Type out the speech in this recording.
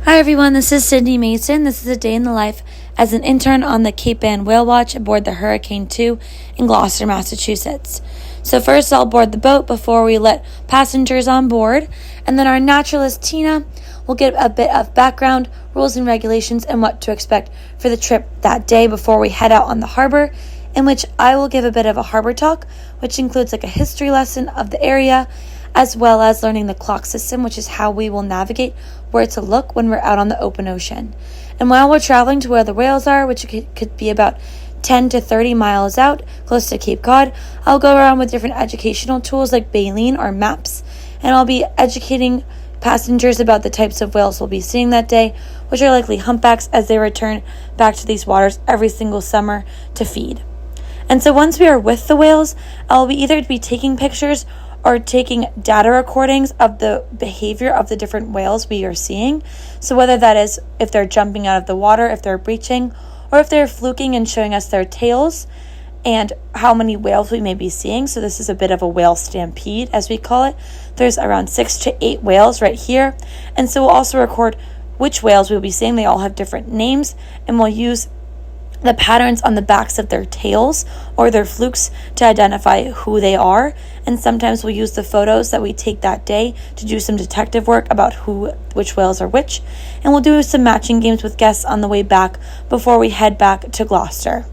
Hi everyone, this is Sydney Mason. This is a day in the life as an intern on the Cape Ann Whale Watch aboard the Hurricane 2 in Gloucester, Massachusetts. So first I'll board the boat before we let passengers on board, and then our naturalist Tina will give a bit of background, rules and regulations, and what to expect for the trip that day before we head out on the harbor, in which I will give a bit of a harbor talk, which includes a history lesson of the area, as well as learning the clock system, which is how we will navigate where to look when we're out on the open ocean. And while we're traveling to where the whales are, which could be about 10 to 30 miles out, close to Cape Cod, I'll go around with different educational tools like baleen or maps, and I'll be educating passengers about the types of whales we'll be seeing that day, which are likely humpbacks as they return back to these waters every single summer to feed. And so once we are with the whales, I'll either be taking pictures or taking data recordings of the behavior of the different whales we are seeing. So whether that is if they're jumping out of the water, if they're breaching, or if they're fluking and showing us their tails, and how many whales we may be seeing. So this is a bit of a whale stampede, as we call it. There's around 6 to 8 whales right here. And so we'll also record which whales we'll be seeing. They all have different names, and we'll use the patterns on the backs of their tails or their flukes to identify who they are. And sometimes we'll use the photos that we take that day to do some detective work about which whales are which. And we'll do some matching games with guests on the way back before we head back to Gloucester.